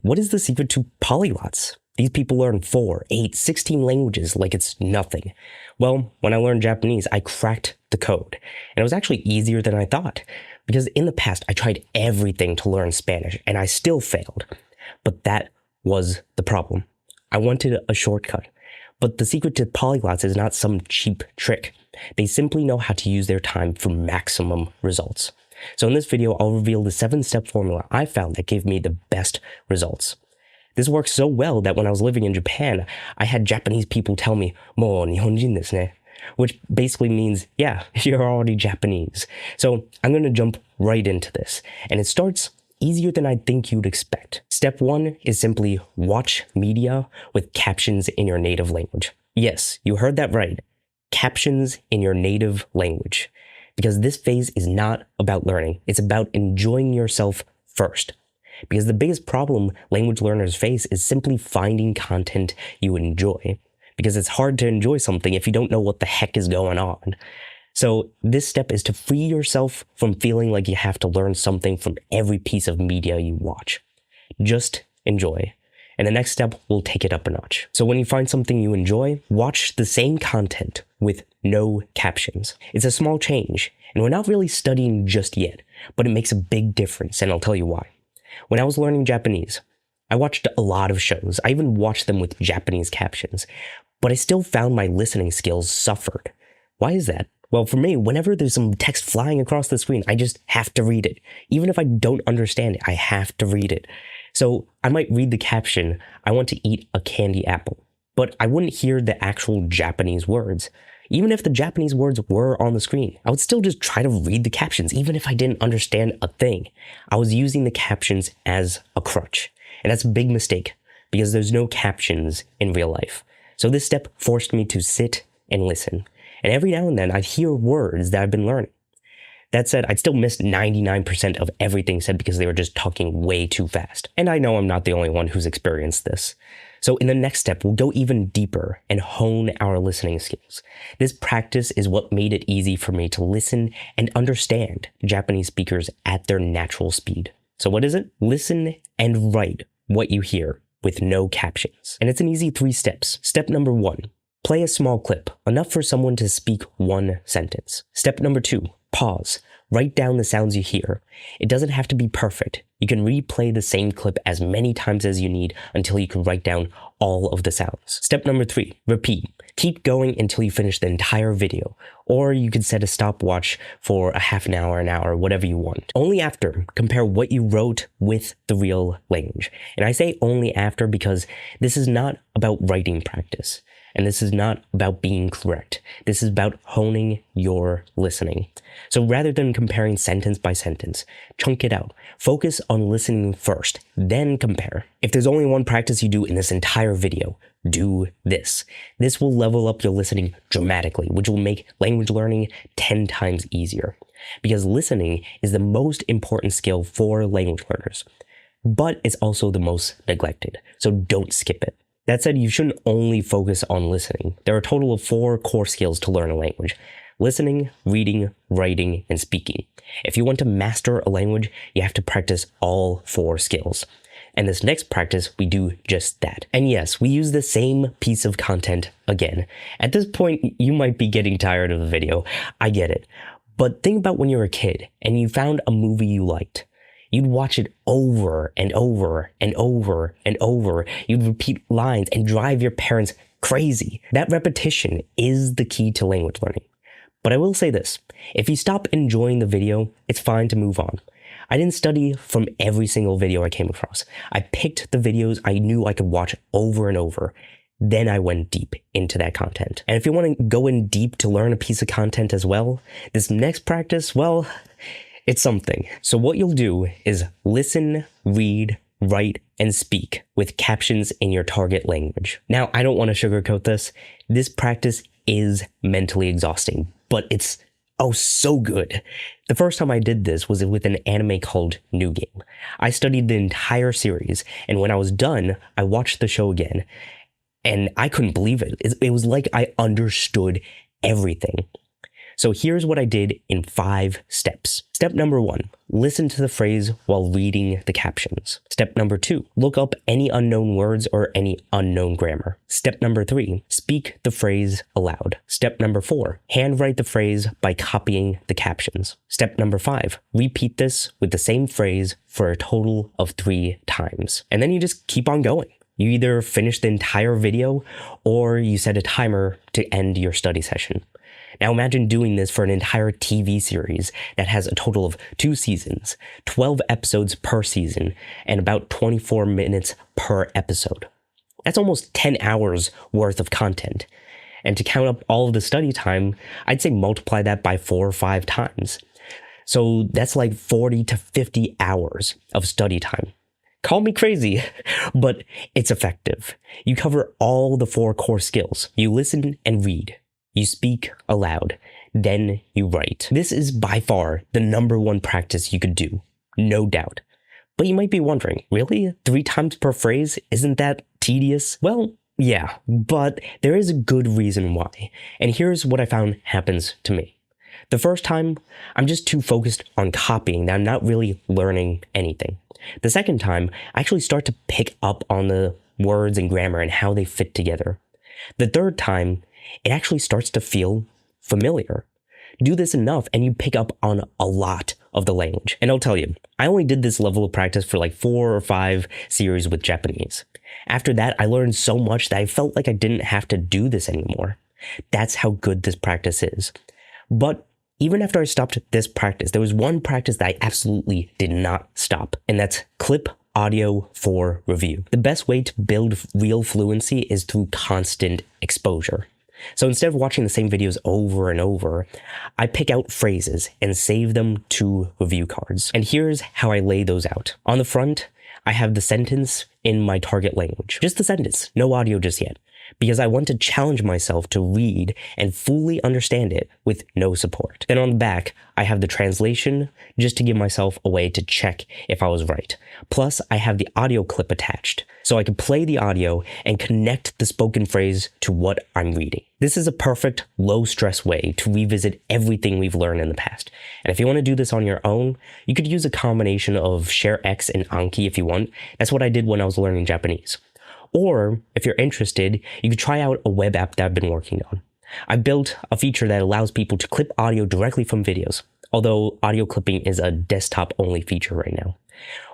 what is the secret to polyglots? These people learn 4, 8, 16 languages like it's nothing. Well, when I learned Japanese, I cracked the code. And it was actually easier than I thought. Because in the past, I tried everything to learn Spanish, and I still failed. But that was the problem. I wanted a shortcut. But the secret to polyglots is not some cheap trick. They simply know how to use their time for maximum results. So in this video, I'll reveal the 7-step formula I found that gave me the best results. This works so well that when I was living in Japan, I had Japanese people tell me, "Mo Nihonjin desu ne," which basically means, yeah, you're already Japanese. So I'm going to jump right into this. And it starts easier than I think you'd expect. Step 1 is simply watch media with captions in your native language. Yes, you heard that right. Captions in your native language. Because this phase is not about learning. It's about enjoying yourself first. Because the biggest problem language learners face is simply finding content you enjoy. Because it's hard to enjoy something if you don't know what the heck is going on. So this step is to free yourself from feeling like you have to learn something from every piece of media you watch. Just enjoy. And the next step will take it up a notch. So when you find something you enjoy, watch the same content with no captions. It's a small change, and we're not really studying just yet, but it makes a big difference, and I'll tell you why. When I was learning Japanese, I watched a lot of shows. I even watched them with Japanese captions, but I still found my listening skills suffered. Why is that? Well, for me, whenever there's some text flying across the screen, I just have to read it. Even if I don't understand it, I have to read it. So I might read the caption, "I want to eat a candy apple," but I wouldn't hear the actual Japanese words. Even if the Japanese words were on the screen, I would still just try to read the captions, even if I didn't understand a thing. I was using the captions as a crutch. And that's a big mistake, because there's no captions in real life. So this step forced me to sit and listen. And every now and then, I'd hear words that I've been learning. That said, I'd still miss 99% of everything said because they were just talking way too fast. And I know I'm not the only one who's experienced this. So in the next step, we'll go even deeper and hone our listening skills. This practice is what made it easy for me to listen and understand Japanese speakers at their natural speed. So what is it? Listen and write what you hear with no captions. And it's an easy 3 steps. Step number 1, play a small clip, enough for someone to speak 1 sentence. Step number 2, pause. Write down the sounds you hear. It doesn't have to be perfect. You can replay the same clip as many times as you need until you can write down all of the sounds. Step number 3, repeat. Keep going until you finish the entire video. Or you could set a stopwatch for a half an hour, whatever you want. Only after, compare what you wrote with the real language. And I say only after because this is not about writing practice. And this is not about being correct. This is about honing your listening. So rather than comparing sentence by sentence, chunk it out. Focus on listening first, then compare. If there's only one practice you do in this entire video, do this. This will level up your listening dramatically, which will make language learning 10 times easier. Because listening is the most important skill for language learners. But it's also the most neglected, so don't skip it. That said, you shouldn't only focus on listening. There are a total of 4 core skills to learn a language: listening, reading, writing, and speaking. If you want to master a language, you have to practice all 4 skills. And this next practice, we do just that. And yes, we use the same piece of content again. At this point, you might be getting tired of the video. I get it. But think about when you were a kid and you found a movie you liked. You'd watch it over and over and over and over. You'd repeat lines and drive your parents crazy. That repetition is the key to language learning. But I will say this, if you stop enjoying the video, it's fine to move on. I didn't study from every single video I came across. I picked the videos I knew I could watch over and over. Then I went deep into that content. And if you want to go in deep to learn a piece of content as well, this next practice, well, it's something. So what you'll do is listen, read, write, and speak with captions in your target language. Now, I don't want to sugarcoat this. This practice is mentally exhausting, but it's so good. The first time I did this was with an anime called New Game. I studied the entire series, and when I was done, I watched the show again, and I couldn't believe it. It was like I understood everything. So here's what I did in 5 steps. Step number 1, listen to the phrase while reading the captions. Step number 2, look up any unknown words or any unknown grammar. Step number 3, speak the phrase aloud. Step number 4, handwrite the phrase by copying the captions. Step number 5, repeat this with the same phrase for a total of 3 times. And then you just keep on going. You either finish the entire video or you set a timer to end your study session. Now imagine doing this for an entire TV series that has a total of 2 seasons, 12 episodes per season, and about 24 minutes per episode. That's almost 10 hours worth of content. And to count up all of the study time, I'd say multiply that by 4 or 5 times. So that's like 40 to 50 hours of study time. Call me crazy, but it's effective. You cover all the 4 core skills. You listen and read. You speak aloud, then you write. This is by far the #1 practice you could do, no doubt. But you might be wondering, really? 3 times per phrase? Isn't that tedious? Well, yeah, but there is a good reason why. And here's what I found happens to me. The first time, I'm just too focused on copying that I'm not really learning anything. The second time, I actually start to pick up on the words and grammar and how they fit together. The third time, it actually starts to feel familiar. Do this enough and you pick up on a lot of the language. And I'll tell you, I only did this level of practice for like 4 or 5 series with Japanese. After that, I learned so much that I felt like I didn't have to do this anymore. That's how good this practice is. But even after I stopped this practice, there was one practice that I absolutely did not stop, and that's clip audio for review. The best way to build real fluency is through constant exposure. So instead of watching the same videos over and over, I pick out phrases and save them to review cards. And here's how I lay those out. On the front, I have the sentence in my target language. Just the sentence, no audio just yet, because I want to challenge myself to read and fully understand it with no support. Then on the back, I have the translation just to give myself a way to check if I was right. Plus, I have the audio clip attached, so I can play the audio and connect the spoken phrase to what I'm reading. This is a perfect, low-stress way to revisit everything we've learned in the past. And if you want to do this on your own, you could use a combination of ShareX and Anki if you want. That's what I did when I was learning Japanese. Or, if you're interested, you could try out a web app that I've been working on. I built a feature that allows people to clip audio directly from videos, although audio clipping is a desktop-only feature right now.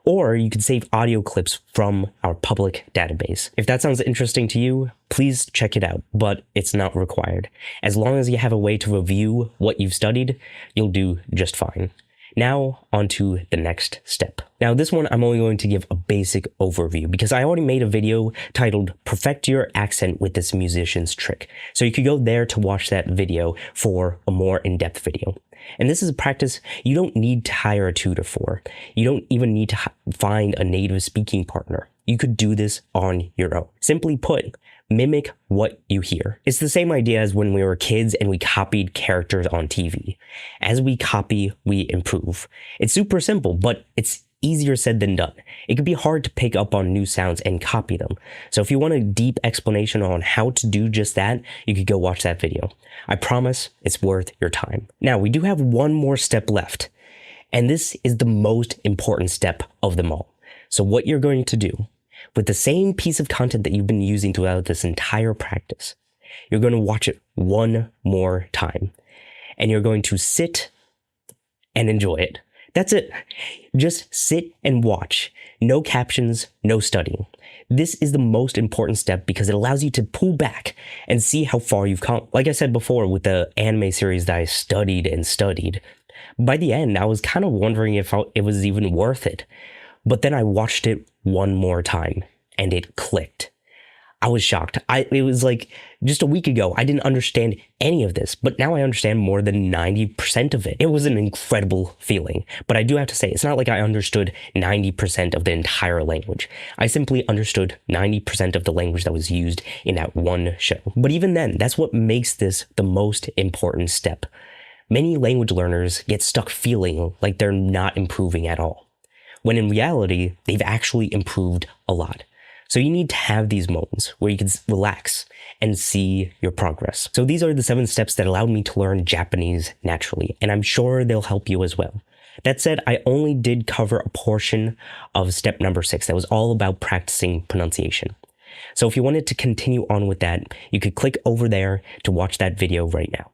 Or you can save audio clips from our public database. If that sounds interesting to you, please check it out, but it's not required. As long as you have a way to review what you've studied, you'll do just fine. Now, on to the next step. Now, this one I'm only going to give a basic overview because I already made a video titled Perfect Your Accent with This Musician's Trick. So you could go there to watch that video for a more in-depth video. And this is a practice you don't need to hire a tutor for. You don't even need to find a native speaking partner. You could do this on your own. Simply put, mimic what you hear. It's the same idea as when we were kids and we copied characters on TV. As we copy, we improve. It's super simple, but it's easier said than done. It can be hard to pick up on new sounds and copy them. So if you want a deep explanation on how to do just that, you could go watch that video. I promise it's worth your time. Now, we do have one more step left, and this is the most important step of them all. So what you're going to do, with the same piece of content that you've been using throughout this entire practice, you're going to watch it one more time, and you're going to sit and enjoy it. That's it. Just sit and watch. No captions, no studying. This is the most important step because it allows you to pull back and see how far you've come. Like I said before with the anime series that I studied and studied, by the end, I was kind of wondering if it was even worth it. But then I watched it one more time and it clicked. I was shocked. It was like just a week ago, I didn't understand any of this, but now I understand more than 90% of it. It was an incredible feeling, but I do have to say, it's not like I understood 90% of the entire language. I simply understood 90% of the language that was used in that one show. But even then, that's what makes this the most important step. Many language learners get stuck feeling like they're not improving at all, when in reality, they've actually improved a lot. So you need to have these moments where you can relax and see your progress. So these are the 7 steps that allowed me to learn Japanese naturally, and I'm sure they'll help you as well. That said, I only did cover a portion of step number 6 that was all about practicing pronunciation. So if you wanted to continue on with that, you could click over there to watch that video right now.